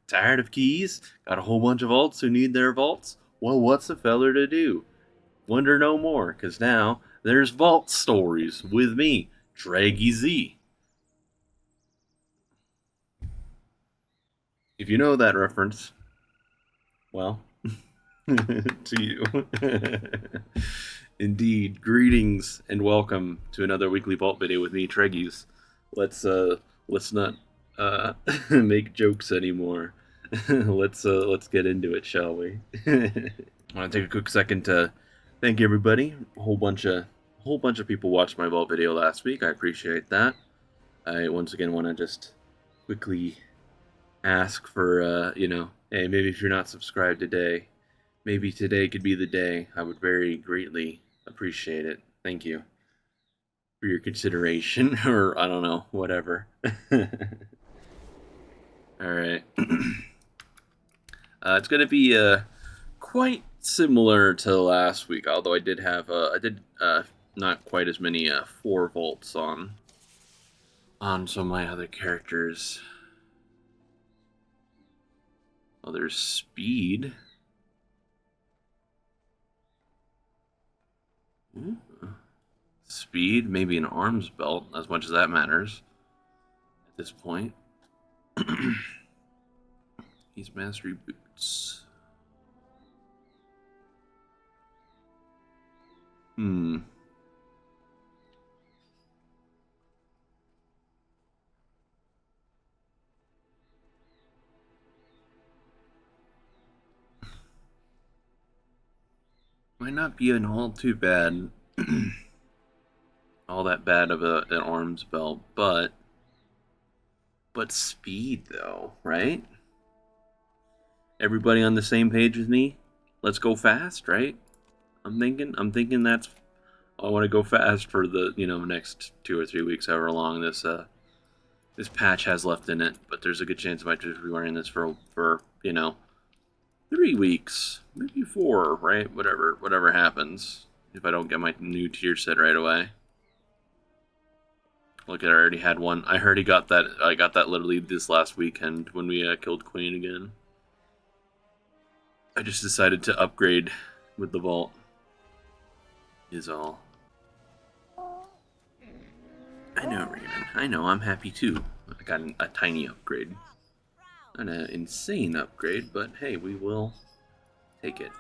Tired of keys? Got a whole bunch of vaults who need their vaults? Well, what's a feller to do? Wonder no more, 'cause now there's Vault Stories with me, Treggyz. If you know that reference, well, to you. Indeed, greetings and welcome to another weekly Vault video with me, Treggyz. Let's not make jokes anymore. let's get into it, shall we? I want to take a quick second to thank everybody. A whole bunch of people watched my Vault video last week. I appreciate that. I once again want to just quickly ask for hey, maybe if you're not subscribed today, maybe today could be the day. I would very greatly appreciate it. Thank you for your consideration, or I don't know, whatever. Alright. It's going to be quite similar to last week, although I did have, not quite as many 4 vaults on some of my other characters. Oh, there's speed. Ooh. Speed, maybe an arms belt, as much as that matters at this point. These mastery boots. Might not be an all too bad, all that bad of an arms belt, but speed though, right? Everybody on the same page with me? Let's go fast, right? I'm thinking that's, I want to go fast for the, next 2 or 3 weeks, however long this patch has left in it, but there's a good chance I might just be wearing this for 3 weeks, maybe 4, right? Whatever happens, if I don't get my new tier set right away. Look, I already had one. I already got that. I got that literally this last weekend when we killed Queen again. I just decided to upgrade with the vault. Is all. I know, Raven. I know. I'm happy too. I got a tiny upgrade. Not an insane upgrade, but hey, we will take it.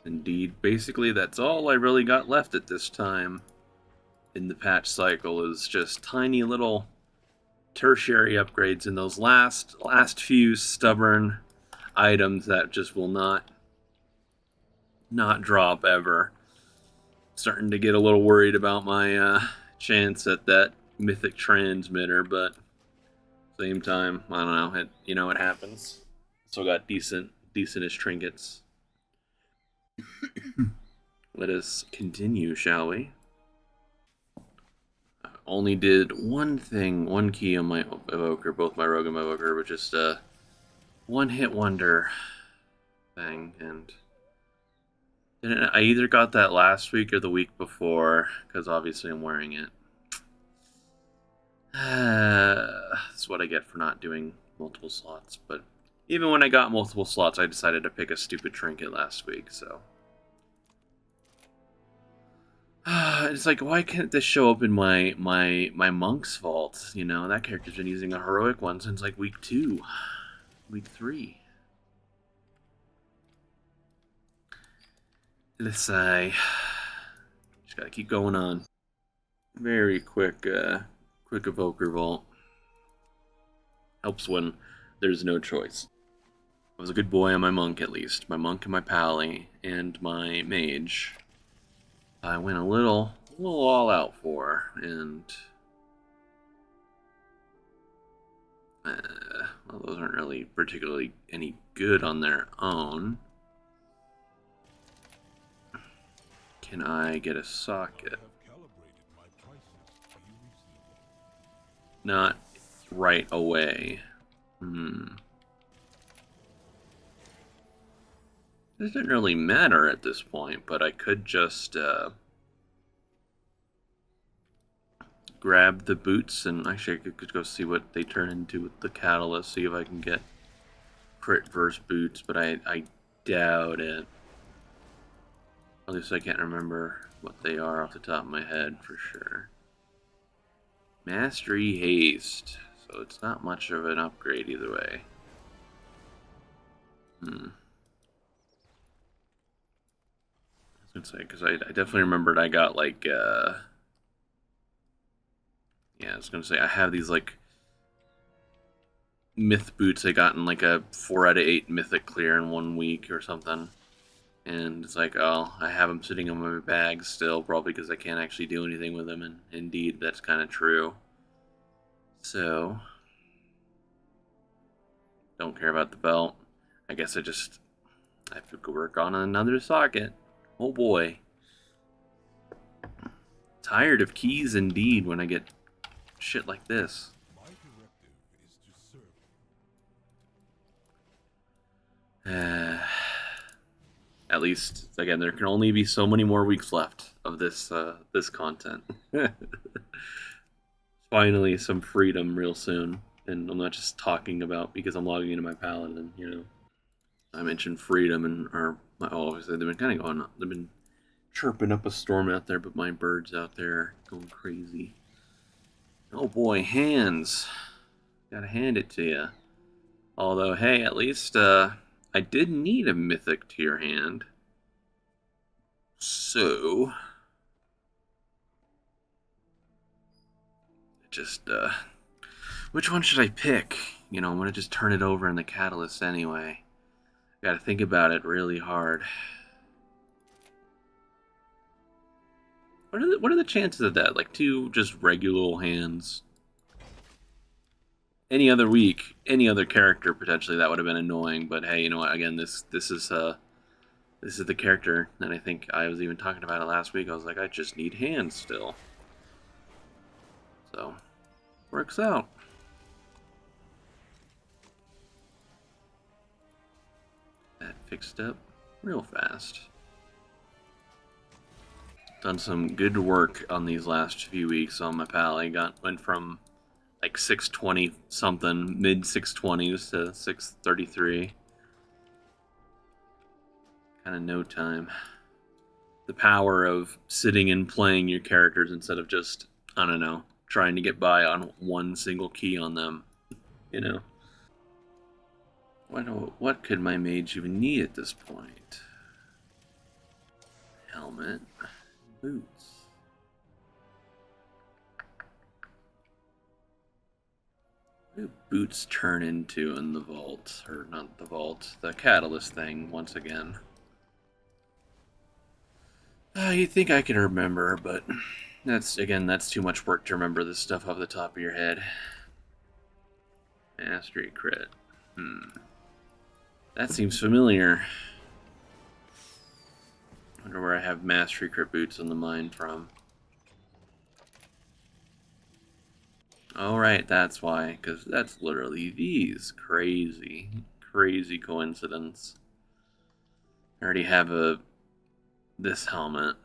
Indeed, basically that's all I really got left at this time in the patch cycle, is just tiny little tertiary upgrades in those last few stubborn items that just will not drop ever. Starting to get a little worried about my chance at that mythic transmitter, but same time, I don't know, it happens. Still got decentish trinkets. Let us continue, shall we? I only did one key on my Evoker, both my Rogue and my Evoker, but just a one-hit wonder thing, and I either got that last week or the week before, because obviously I'm wearing it. That's what I get for not doing multiple slots, but even when I got multiple slots, I decided to pick a stupid trinket last week, so. It's like, why can't this show up in my monk's vault? You know, that character's been using a heroic one since like week 2, week 3. Let's say, just gotta keep going on. Very quick Evoker vault. Helps when there's no choice. I was a good boy on my monk, at least. My monk and my pally and my mage. I went a little all out for, and well, those aren't really particularly any good on their own. Can I get a socket? Not right away. It doesn't really matter at this point, but I could just grab the boots, and actually I could go see what they turn into with the catalyst, see if I can get crit versus boots, but I doubt it. At least I can't remember what they are off the top of my head for sure. Mastery haste, so it's not much of an upgrade either way. I was gonna say, because I definitely remembered I got like, yeah, I was gonna say, I have these like myth boots I got in like a 4 out of 8 mythic clear in 1 week or something. And it's like, oh, I have them sitting in my bag still, probably because I can't actually do anything with them, and indeed, that's kind of true. So, don't care about the belt. I guess I have to go work on another socket. Oh boy. Tired of keys indeed when I get shit like this. At least, again, there can only be so many more weeks left of this this content. Finally, some freedom real soon, and I'm not just talking about because I'm logging into my paladin. You know, I mentioned freedom, and obviously they've been kind of going. They've been chirping up a storm out there, but my birds out there going crazy. Oh boy, hands! Gotta hand it to you. Although, hey, at least I did need a mythic tier hand. So, just, which one should I pick? You know, I'm gonna just turn it over in the catalyst anyway. Gotta think about it really hard. What are the chances of that? Like 2 just regular hands. Any other week, any other character potentially that would have been annoying. But hey, you know what? Again, this is the character that I think I was even talking about it last week. I was like, I just need hands still. So, works out. That fixed up real fast. Done some good work on these last few weeks on my pally. Went from like 620 something, mid 620s to 633. Kind of no time. The power of sitting and playing your characters instead of just, I don't know, trying to get by on one single key on them, you know? What could my mage even need at this point? Helmet, boots. What do boots turn into in the vault? Or not the vault, the catalyst thing, once again. You'd think I could remember, but that's too much work to remember this stuff off the top of your head. Mastery crit. That seems familiar. Wonder where I have mastery crit boots on the mind from. Alright, that's why, because that's literally these. Crazy coincidence. I already have this helmet.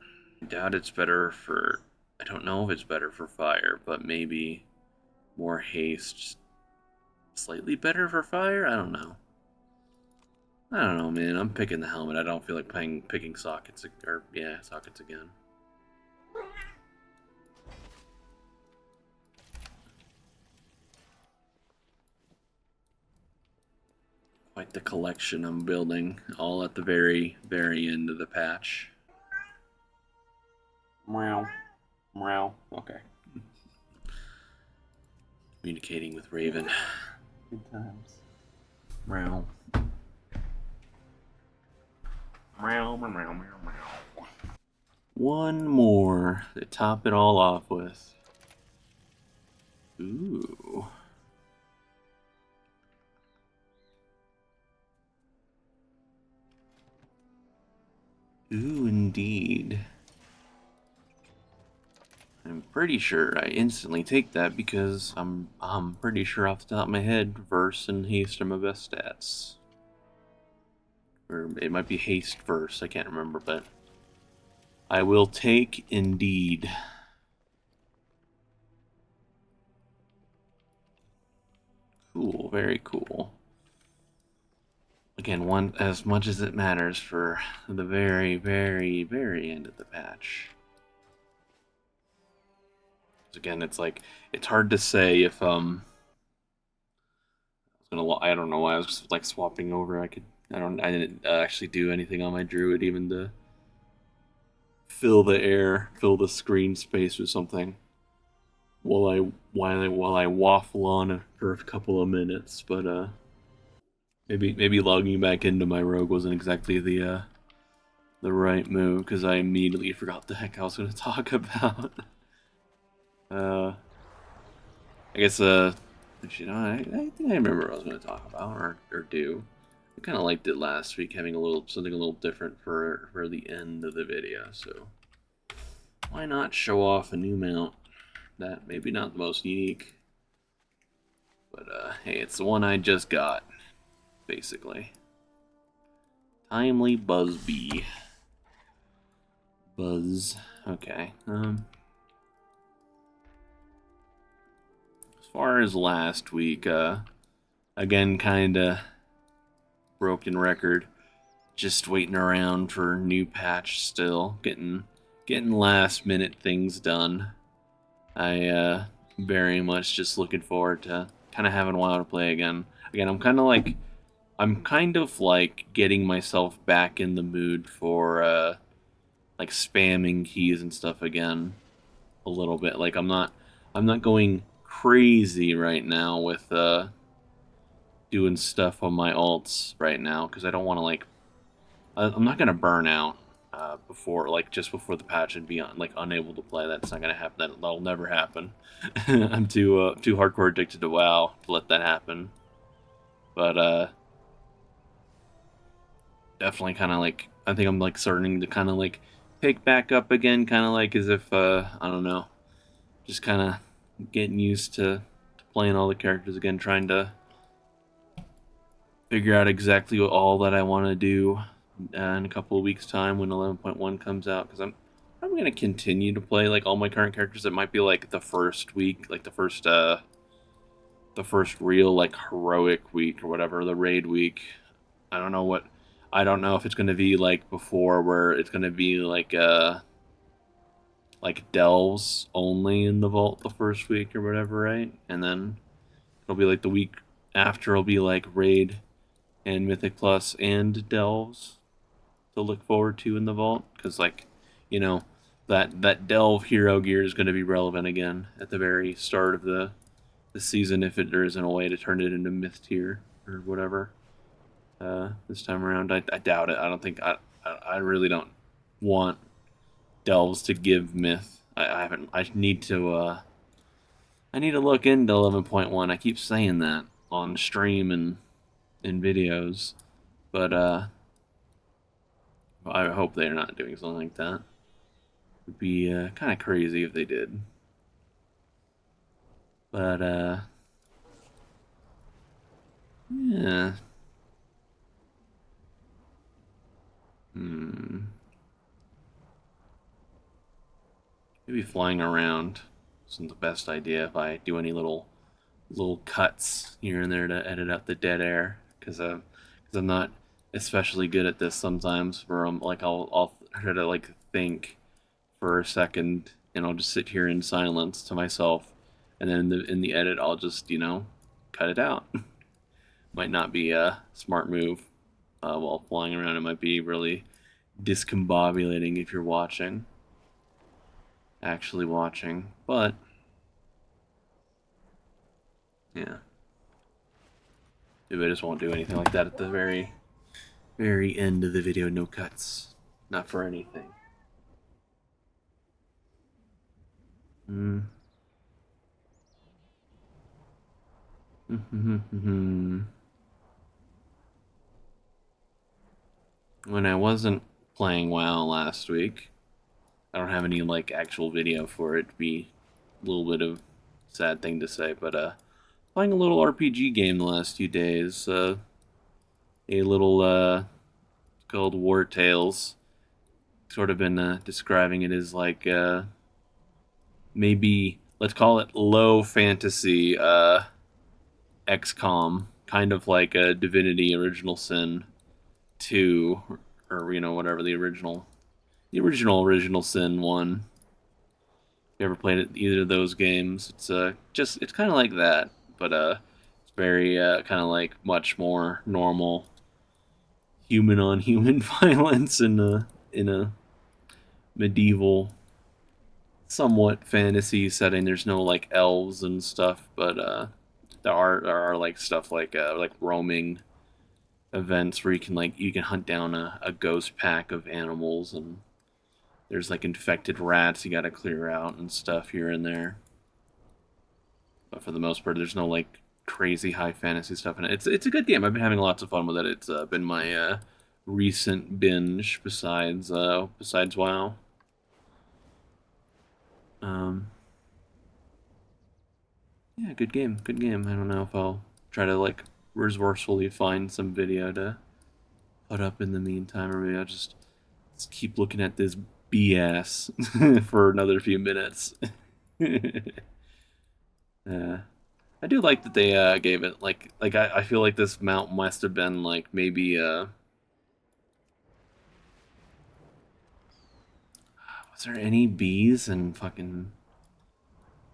I doubt it's better for, I don't know if it's better for fire, but maybe more haste. Slightly better for fire? I don't know. I don't know, man. I'm picking the helmet. I don't feel like picking sockets, sockets again. Quite the collection I'm building, all at the very, very end of the patch. Meow. Meow. Okay. Communicating with Raven. Good times. Meow. Meow, meow, meow, meow. One more to top it all off with. Ooh. Ooh, indeed. I'm pretty sure I instantly take that because I'm pretty sure off the top of my head, verse and haste are my best stats. Or it might be haste verse, I can't remember, but I will take indeed. Cool, very cool. again, one as much as it matters for the very, very, very end of the patch. Again, it's like it's hard to say if I don't know why I was just, like swapping over. I didn't actually do anything on my druid even to fill the screen space with something while I waffle on for a couple of minutes. But maybe logging back into my rogue wasn't exactly the right move because I immediately forgot the heck I was going to talk about. I guess actually, no, I think I remember what I was going to talk about or do. I kind of liked it last week, having something a little different for the end of the video. So why not show off a new mount that maybe not the most unique, but hey, it's the one I just got, basically. Timely Buzz Bee. Buzz. Okay. As far as last week, again, kinda broken record. Just waiting around for new patch still. Getting last minute things done. I very much just looking forward to kind of having a while to play again. Again, I'm kind of like getting myself back in the mood for like spamming keys and stuff again a little bit. Like I'm not going crazy right now with doing stuff on my alts right now because I don't want to like I'm not gonna burn out just before the patch and be like unable to play. That's not gonna happen. That'll never happen. I'm too hardcore addicted to WoW to let that happen. But definitely kind of like I think I'm like starting to kind of like pick back up again, kind of like as if I don't know, just kind of getting used to playing all the characters again, trying to figure out exactly all that I want to do in a couple of weeks' time when 11.1 comes out, because I'm going to continue to play like all my current characters. It might be like the first week, like the first real like heroic week or whatever, the raid week. I don't know if it's going to be like before, where it's going to be like delves only in the vault the first week or whatever, right? And then it'll be like the week after it'll be like raid and Mythic Plus and delves to look forward to in the vault, because like, you know, that delve hero gear is going to be relevant again at the very start of the season if there isn't a way to turn it into myth tier or whatever. This time around, I doubt it. I don't think I really don't want delves to give myth. I need to look into 11.1. I keep saying that on stream and in videos, but I hope they're not doing something like that. It would be kind of crazy if they did. But yeah. Maybe flying around isn't the best idea if I do any little cuts here and there to edit out the dead air, because I'm not especially good at this sometimes. Where like I'll try to like think for a second and I'll just sit here in silence to myself, and then in the edit I'll just cut it out. Might not be a smart move while flying around. It might be really discombobulating if you're actually watching, but yeah, maybe I just won't do anything like that at the very end of the video. No cuts, not for anything. When I wasn't playing WoW last week, I don't have any like actual video for it. To be a little bit of sad thing to say, but playing a little RPG game the last few days. A little called Wartales. Sort of been describing it as like maybe let's call it low fantasy XCOM, kind of like a Divinity Original Sin 2, or you know, whatever the original Sin 1. If you ever played it, either of those games, it's it's kind of like that, but it's very kind of like much more normal human on human violence in a medieval, somewhat fantasy setting. There's no like elves and stuff, but there are like stuff like roaming events where you can hunt down a ghost pack of animals, and there's like infected rats you gotta clear out and stuff here and there. But for the most part, there's no like crazy high fantasy stuff in it. It's a good game. I've been having lots of fun with it. It's been my recent binge besides WoW. Yeah, good game. Good game. I don't know if I'll try to like resourcefully find some video to put up in the meantime, or maybe I'll just keep looking at this BS for another few minutes. I do like that they gave it I feel like this mount must have been like maybe was there any bees in fucking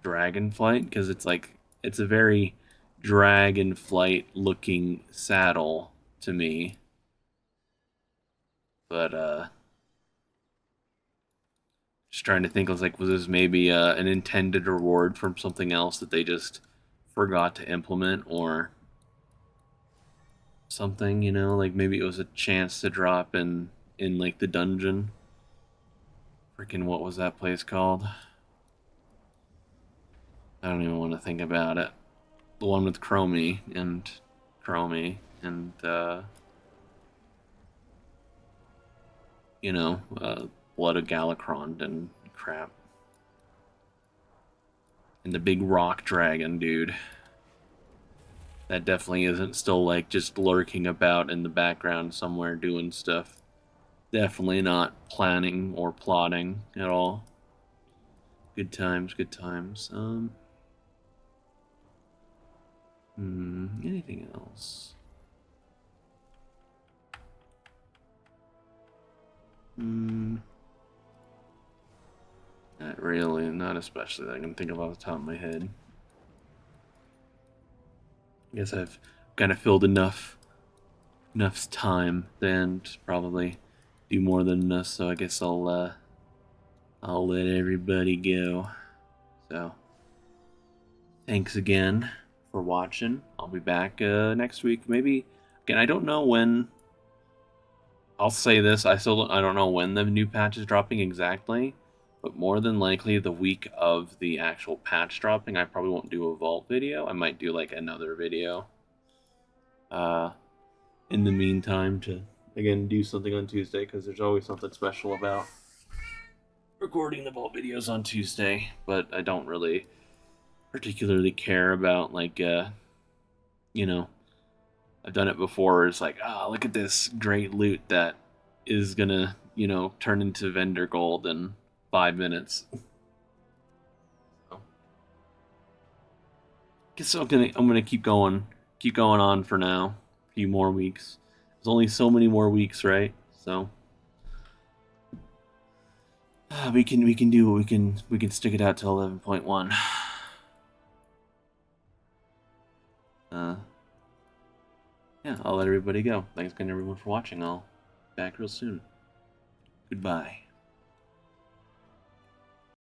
Dragonflight? Because it's a very Dragonflight looking saddle to me. But just trying to think, I was like, was this maybe an intended reward from something else that they just forgot to implement, or something, you know, like maybe it was a chance to drop in like the dungeon. Freaking what was that place called? I don't even want to think about it. The one with Chromie and you know, Blood of Galakron and crap. And the big rock dragon, dude. That definitely isn't still like just lurking about in the background somewhere doing stuff. Definitely not planning or plotting at all. Good times, good times. Anything else? Not really, not especially that I can think of off the top of my head. I guess I've kind of filled enough time then to probably do more than enough, so I guess I'll let everybody go. So thanks again for watching. I'll be back next week. Maybe again, I don't know when. I'll say this, I don't know when the new patch is dropping exactly, but more than likely the week of the actual patch dropping, I probably won't do a vault video. I might do like another video in the meantime to again do something on Tuesday, because there's always something special about recording the vault videos on Tuesday. But I don't really particularly care about like you know, I've done it before. It's like, look at this great loot that is gonna, you know, turn into vendor gold in 5 minutes. So, guess I'm gonna keep going on for now. A few more weeks. There's only so many more weeks, right? So we can do what we can stick it out to 11.1. Yeah, I'll let everybody go. Thanks again, everyone, for watching. I'll be back real soon. Goodbye.